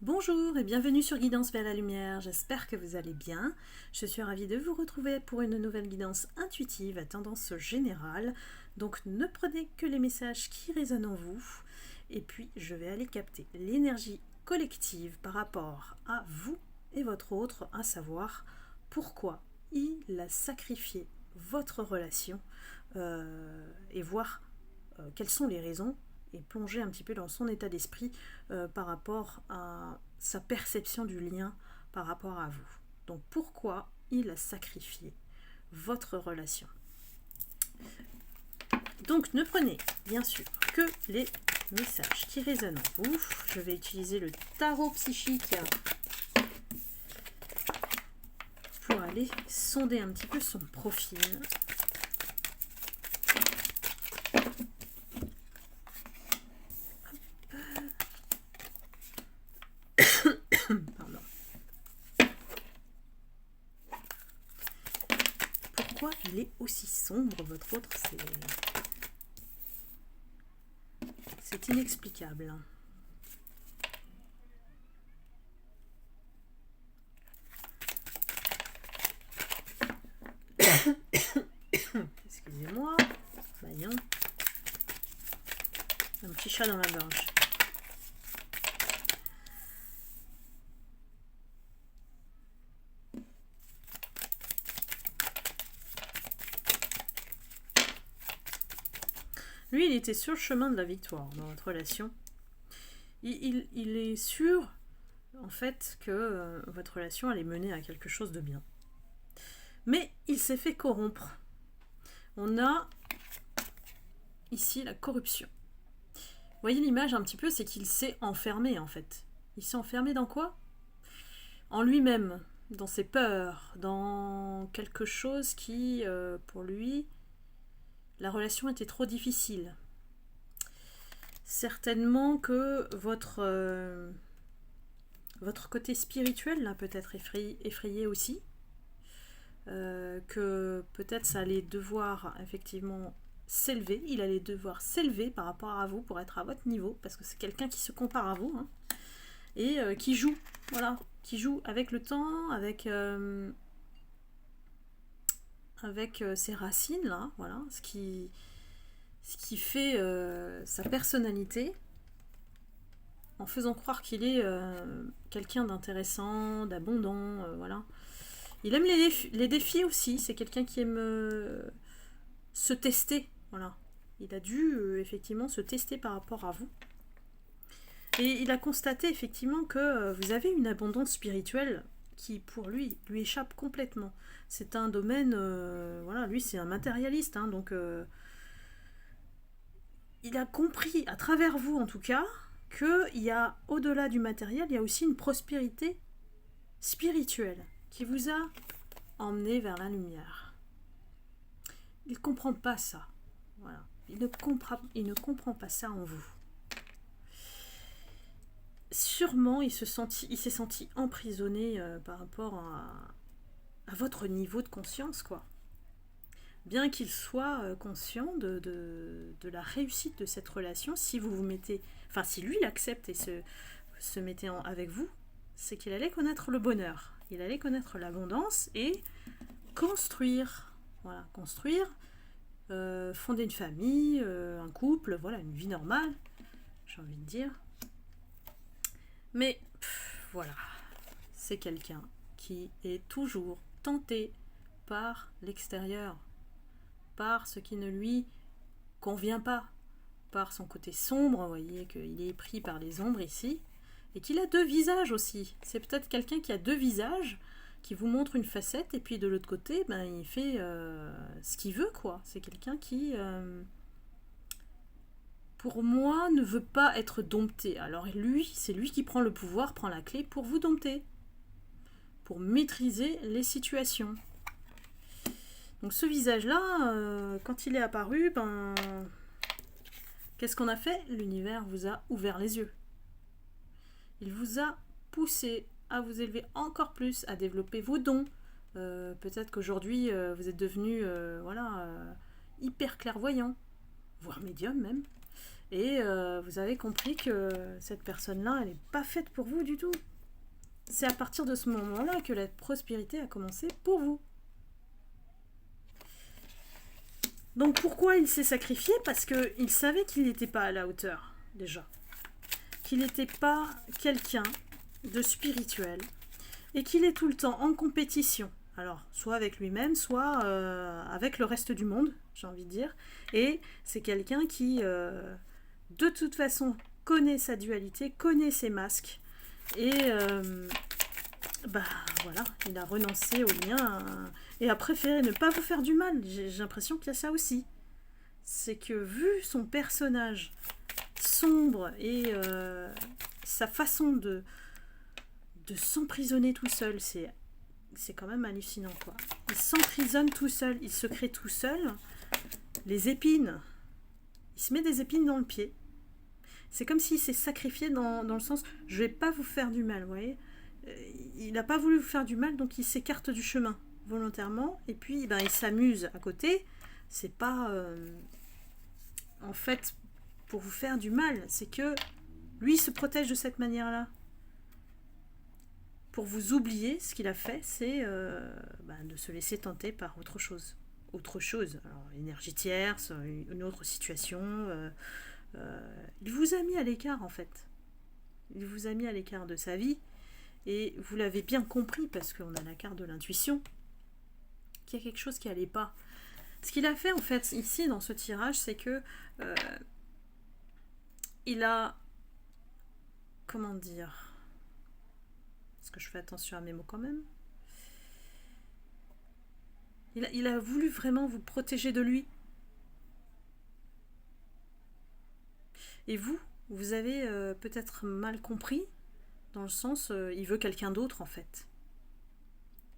Bonjour et bienvenue sur Guidance vers la lumière, j'espère que vous allez bien. Je suis ravie de vous retrouver pour une nouvelle guidance intuitive à tendance générale. Donc ne prenez que les messages qui résonnent en vous. Et puis je vais aller capter l'énergie collective par rapport à vous et votre autre, à savoir pourquoi il a sacrifié votre relation et voir quelles sont les raisons et plonger un petit peu dans son état d'esprit par rapport à sa perception du lien par rapport à vous. Donc pourquoi il a sacrifié votre relation. Donc ne prenez bien sûr que les messages qui résonnent en vous. Je vais utiliser le tarot psychique pour aller sonder un petit peu son profil. Pardon. Pourquoi il est aussi sombre, votre autre? C'est inexplicable. Excusez-moi. Voyons. Un petit chat dans la gorge. Lui, il était sur le chemin de la victoire dans votre relation. Il est sûr, en fait, que votre relation allait mener à quelque chose de bien. Mais il s'est fait corrompre. On a ici la corruption. Vous voyez l'image un petit peu, c'est qu'il s'est enfermé, en fait. Il s'est enfermé dans quoi? En lui-même, dans ses peurs, dans quelque chose qui, pour lui, la relation était trop difficile. Certainement que votre côté spirituel l'a peut-être effrayé aussi. Que peut-être ça allait devoir effectivement s'élever. Il allait devoir s'élever par rapport à vous pour être à votre niveau, parce que c'est quelqu'un qui se compare à vous, hein, et qui joue, voilà, qui joue avec le temps, avec ses racines là, voilà, ce qui fait sa personnalité, en faisant croire qu'il est quelqu'un d'intéressant, d'abondant, voilà. Il aime les défis aussi, c'est quelqu'un qui aime se tester, voilà. Il a dû effectivement se tester par rapport à vous. Et il a constaté effectivement que vous avez une abondance spirituelle qui pour lui échappe complètement. C'est un domaine, voilà, lui c'est un matérialiste, hein, donc il a compris, à travers vous en tout cas, qu'il y a, au-delà du matériel, il y a aussi une prospérité spirituelle qui vous a emmené vers la lumière. Il ne comprend pas ça. Voilà. Il ne comprend pas ça en vous. Sûrement, il s'est senti emprisonné par rapport à votre niveau de conscience, quoi. Bien qu'il soit conscient de la réussite de cette relation, si vous vous mettez, enfin si lui l'accepte et se mettait avec vous, c'est qu'il allait connaître le bonheur, il allait connaître l'abondance et construire, voilà, construire, fonder une famille, un couple, voilà, une vie normale, j'ai envie de dire. Mais voilà, c'est quelqu'un qui est toujours tenté par l'extérieur, par ce qui ne lui convient pas, par son côté sombre. Vous voyez qu'il est pris par les ombres ici, et qu'il a deux visages aussi. C'est peut-être quelqu'un qui a deux visages, qui vous montre une facette, et puis de l'autre côté, ben, il fait ce qu'il veut, quoi. C'est quelqu'un qui, pour moi, ne veut pas être dompté. Alors lui, c'est lui qui prend le pouvoir, prend la clé pour vous dompter, pour maîtriser les situations. Donc ce visage-là, quand il est apparu, ben, qu'est-ce qu'on a fait? L'univers vous a ouvert les yeux. Il vous a poussé à vous élever encore plus, à développer vos dons. Peut-être qu'aujourd'hui, vous êtes devenu voilà, hyper clairvoyant, voire médium même. Et vous avez compris que cette personne-là, elle n'est pas faite pour vous du tout. C'est à partir de ce moment-là que la prospérité a commencé pour vous. Donc pourquoi il s'est sacrifié? Parce qu'il savait qu'il n'était pas à la hauteur, déjà. Qu'il n'était pas quelqu'un de spirituel. Et qu'il est tout le temps en compétition. Alors, soit avec lui-même, soit avec le reste du monde, j'ai envie de dire. Et c'est quelqu'un qui, de toute façon, connaît sa dualité, connaît ses masques. Et voilà, il a renoncé au lien et a préféré ne pas vous faire du mal. J'ai l'impression qu'il y a ça aussi. C'est que vu son personnage sombre et sa façon de s'emprisonner tout seul, c'est quand même hallucinant, quoi. Il s'emprisonne tout seul, il se crée tout seul. Les épines, il se met des épines dans le pied. C'est comme s'il s'est sacrifié dans le sens, je vais pas vous faire du mal, vous voyez. Il n'a pas voulu vous faire du mal, donc il s'écarte du chemin volontairement, et puis il s'amuse à côté. C'est pas en fait pour vous faire du mal, c'est que lui se protège de cette manière-là. Pour vous oublier, ce qu'il a fait, c'est de se laisser tenter par autre chose. Autre chose, alors énergie tierce, une autre situation. Il vous a mis à l'écart, en fait. Il vous a mis à l'écart de sa vie. Et vous l'avez bien compris, parce qu'on a la carte de l'intuition, qu'il y a quelque chose qui n'allait pas. Ce qu'il a fait, en fait, ici, dans ce tirage, c'est que il a... Comment dire? Est-ce que je fais attention à mes mots quand même? Il a voulu vraiment vous protéger de lui. Et vous avez peut-être mal compris, dans le sens, il veut quelqu'un d'autre, en fait.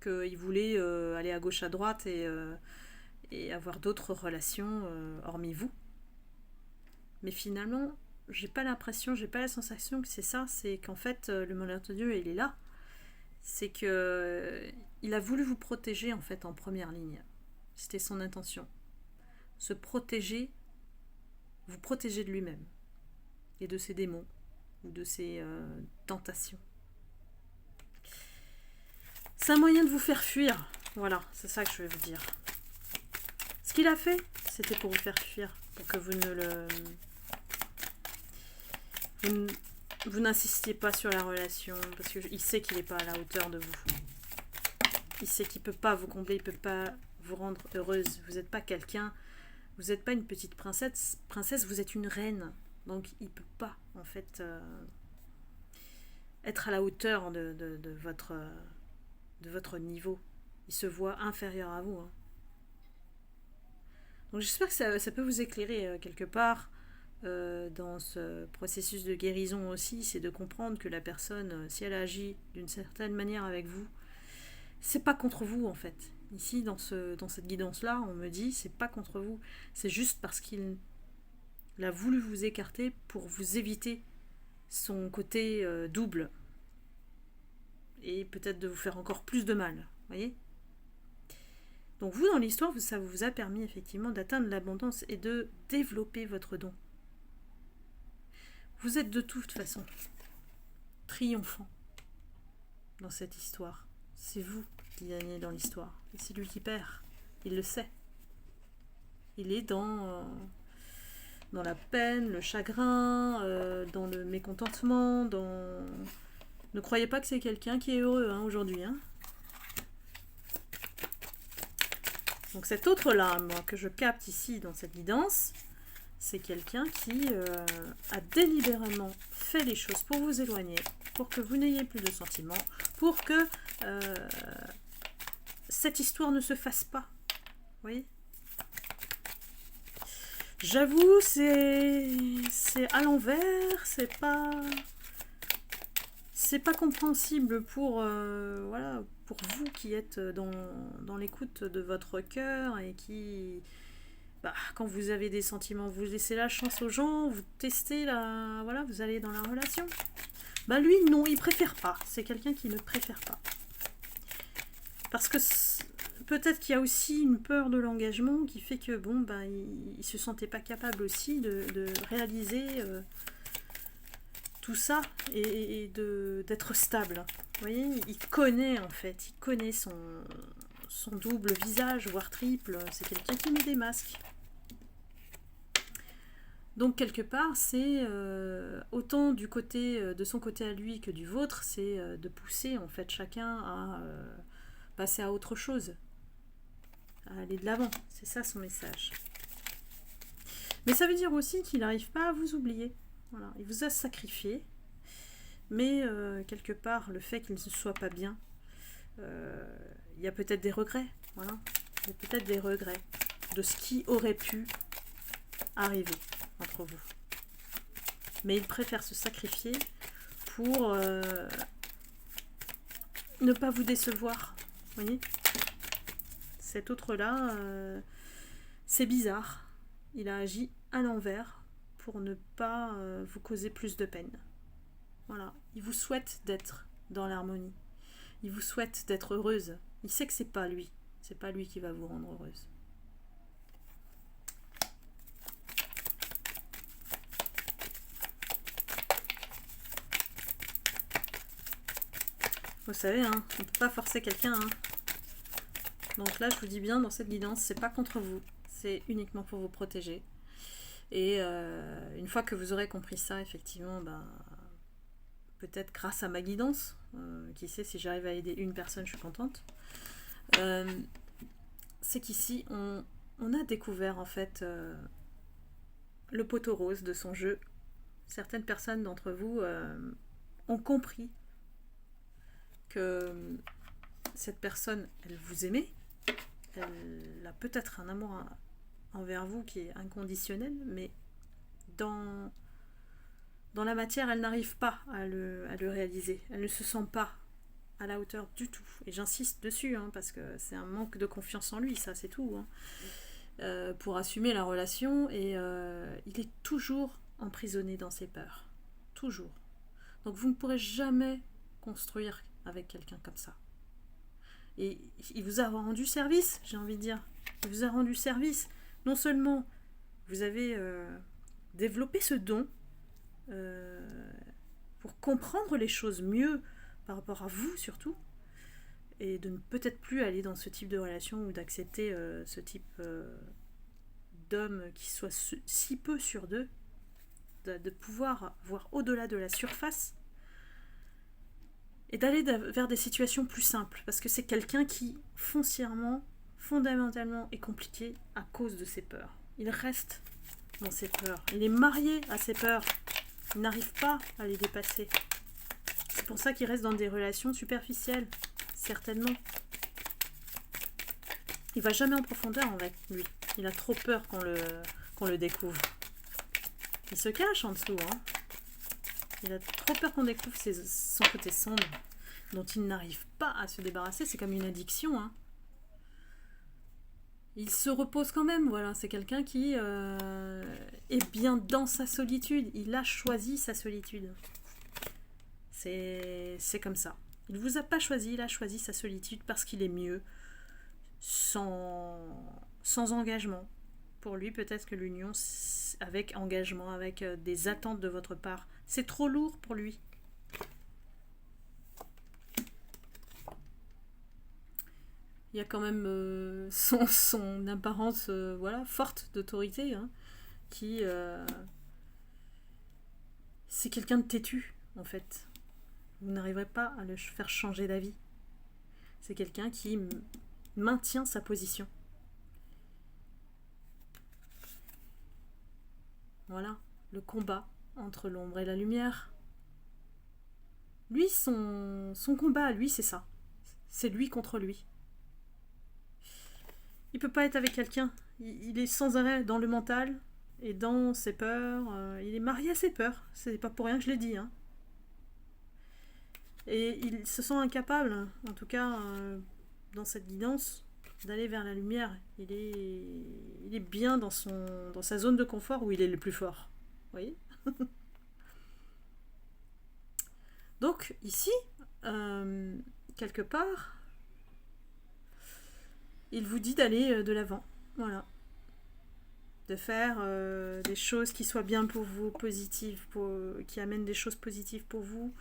Qu'il voulait aller à gauche, à droite et avoir d'autres relations hormis vous. Mais finalement, j'ai pas l'impression, j'ai pas la sensation que c'est ça. C'est qu'en fait, le malheur de Dieu, il est là. C'est que il a voulu vous protéger, en fait, en première ligne. C'était son intention. Se protéger, vous protéger de lui-même. Et de ses démons. Ou de ses tentations. C'est un moyen de vous faire fuir. Voilà, c'est ça que je vais vous dire. Ce qu'il a fait, c'était pour vous faire fuir. Pour que vous ne le... Vous n'insistiez pas sur la relation. Parce qu'il sait qu'il n'est pas à la hauteur de vous. Il sait qu'il ne peut pas vous combler. Il ne peut pas vous rendre heureuse. Vous n'êtes pas quelqu'un... Vous n'êtes pas une petite princesse. Vous êtes une reine. Donc il ne peut pas, en fait... être à la hauteur de votre niveau. Il se voit inférieur à vous. Hein. Donc j'espère que ça peut vous éclairer quelque part dans ce processus de guérison aussi, c'est de comprendre que la personne, si elle agit d'une certaine manière avec vous, c'est pas contre vous en fait. Ici, dans cette guidance-là, on me dit, c'est pas contre vous. C'est juste parce qu'il a voulu vous écarter pour vous éviter son côté double. Et peut-être de vous faire encore plus de mal. Voyez ? Donc vous, dans l'histoire, ça vous a permis effectivement d'atteindre l'abondance et de développer votre don. Vous êtes de toute façon triomphant dans cette histoire. C'est vous qui gagnez dans l'histoire. Et c'est lui qui perd. Il le sait. Il est dans la peine, le chagrin, dans le mécontentement, Ne croyez pas que c'est quelqu'un qui est heureux aujourd'hui. Hein. Donc cet autre-là, moi, que je capte ici dans cette guidance, c'est quelqu'un qui a délibérément fait les choses pour vous éloigner, pour que vous n'ayez plus de sentiments, pour que cette histoire ne se fasse pas. Vous voyez ? J'avoue, c'est à l'envers, c'est pas compréhensible pour vous qui êtes dans l'écoute de votre cœur et qui, quand vous avez des sentiments, vous laissez la chance aux gens, vous testez vous allez dans la relation. Lui, non, il préfère pas. C'est quelqu'un qui ne préfère pas. Parce que peut-être qu'il y a aussi une peur de l'engagement qui fait que bon, ben, il se sentait pas capable aussi de réaliser tout ça et d'être stable. Vous voyez, il connaît en fait, il connaît son double visage, voire triple. C'est quelqu'un qui met des masques. Donc quelque part, c'est autant du côté de son côté à lui que du vôtre, c'est de pousser en fait chacun à passer à autre chose, à aller de l'avant. C'est ça son message. Mais ça veut dire aussi qu'il n'arrive pas à vous oublier. Voilà, il vous a sacrifié, mais quelque part, le fait qu'il ne soit pas bien, il y a peut-être des regrets. Voilà, il y a peut-être des regrets de ce qui aurait pu arriver entre vous. Mais il préfère se sacrifier pour ne pas vous décevoir. Vous voyez ? Cet autre-là, c'est bizarre. Il a agi à l'envers pour ne pas vous causer plus de peine. Voilà. Il vous souhaite d'être dans l'harmonie. Il vous souhaite d'être heureuse. Il sait que c'est pas lui. C'est pas lui qui va vous rendre heureuse. Vous savez, hein, on ne peut pas forcer quelqu'un. Hein. Donc là, je vous dis bien, dans cette guidance, c'est pas contre vous. C'est uniquement pour vous protéger. Et une fois que vous aurez compris ça, effectivement, ben, peut-être grâce à ma guidance, qui sait, si j'arrive à aider une personne, je suis contente. C'est qu'ici, on a découvert en fait le poteau rose de son jeu. Certaines personnes d'entre vous ont compris que cette personne, elle vous aimait, elle a peut-être un amour envers vous qui est inconditionnel, mais dans la matière, elle n'arrive pas à le réaliser. Elle ne se sent pas à la hauteur du tout. Et j'insiste dessus, hein, parce que c'est un manque de confiance en lui, ça c'est tout. Hein. Pour assumer la relation, et il est toujours emprisonné dans ses peurs. Toujours. Donc vous ne pourrez jamais construire avec quelqu'un comme ça. Et il vous a rendu service, j'ai envie de dire. Il vous a rendu service. Non seulement vous avez développé ce don pour comprendre les choses mieux par rapport à vous surtout, et de ne peut-être plus aller dans ce type de relation ou d'accepter ce type d'homme qui soit si peu sur deux, de pouvoir voir au-delà de la surface et d'aller vers des situations plus simples, parce que c'est quelqu'un qui foncièrement, fondamentalement est compliqué à cause de ses peurs. Il reste dans ses peurs, il est marié à ses peurs, il n'arrive pas à les dépasser. C'est pour ça qu'il reste dans des relations superficielles, certainement. Il va jamais en profondeur avec lui, il a trop peur qu'on le découvre. Il se cache en dessous, hein. Il a trop peur qu'on découvre son côté sombre, dont il n'arrive pas à se débarrasser. C'est comme une addiction. Hein. Il se repose quand même. Voilà, c'est quelqu'un qui est bien dans sa solitude. Il a choisi sa solitude. C'est comme ça. Il ne vous a pas choisi, il a choisi sa solitude parce qu'il est mieux sans engagement. Pour lui, peut-être que l'union avec engagement, avec des attentes de votre part, c'est trop lourd pour lui. Il y a quand même son apparence voilà, forte d'autorité, hein, qui... c'est quelqu'un de têtu, en fait. Vous n'arriverez pas à le faire changer d'avis. C'est quelqu'un qui maintient sa position. Voilà, le combat entre l'ombre et la lumière. Lui, son combat à lui, c'est ça. C'est lui contre lui. Il peut pas être avec quelqu'un. Il est sans arrêt dans le mental et dans ses peurs. Il est marié à ses peurs. C'est pas pour rien que je l'ai dit. Hein. Et il se sent incapable, en tout cas dans cette guidance, d'aller vers la lumière. Il est bien dans sa zone de confort où il est le plus fort. Vous voyez ? Donc, ici, quelque part, il vous dit d'aller de l'avant. Voilà. De faire des choses qui soient bien pour vous, positives, qui amènent des choses positives pour vous,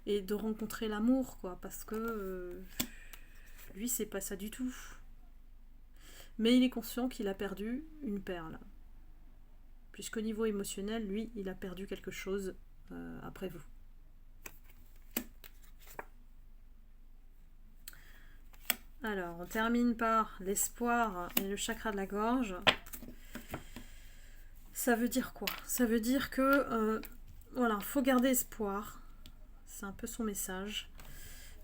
et de rencontrer l'amour, quoi, parce que lui, c'est pas ça du tout. Mais il est conscient qu'il a perdu une perle. Puisqu'au niveau émotionnel, lui, il a perdu quelque chose après vous. Alors, on termine par l'espoir et le chakra de la gorge. Ça veut dire quoi? Ça veut dire que, voilà, faut garder espoir. C'est un peu son message.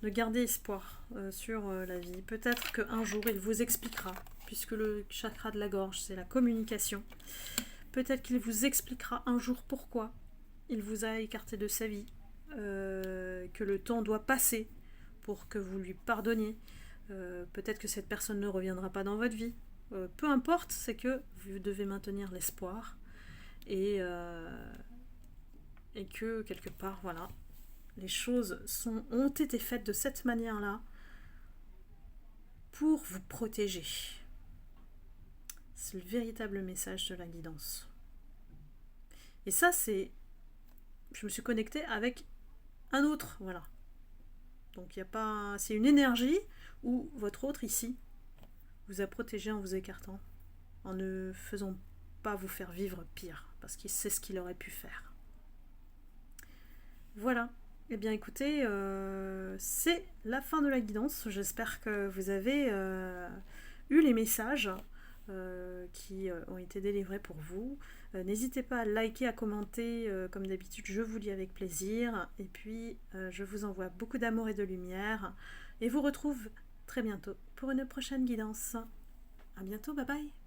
De garder espoir sur la vie. Peut-être qu'un jour, il vous expliquera, puisque le chakra de la gorge, c'est la communication. Peut-être qu'il vous expliquera un jour pourquoi il vous a écarté de sa vie, que le temps doit passer pour que vous lui pardonniez. Peut-être que cette personne ne reviendra pas dans votre vie. Peu importe, c'est que vous devez maintenir l'espoir et que quelque part, voilà, les choses ont été faites de cette manière-là pour vous protéger. C'est le véritable message de la guidance. Et ça, je me suis connectée avec un autre, voilà. Donc il y a pas, c'est une énergie où votre autre ici vous a protégé en vous écartant, en ne faisant pas vous faire vivre pire, parce qu'il sait ce qu'il aurait pu faire. Voilà. Eh bien écoutez, c'est la fin de la guidance. J'espère que vous avez eu les messages qui ont été délivrés pour vous. N'hésitez pas à liker, à commenter, comme d'habitude, je vous lis avec plaisir. Et puis, je vous envoie beaucoup d'amour et de lumière. Et vous retrouve très bientôt pour une prochaine guidance. À bientôt, bye bye.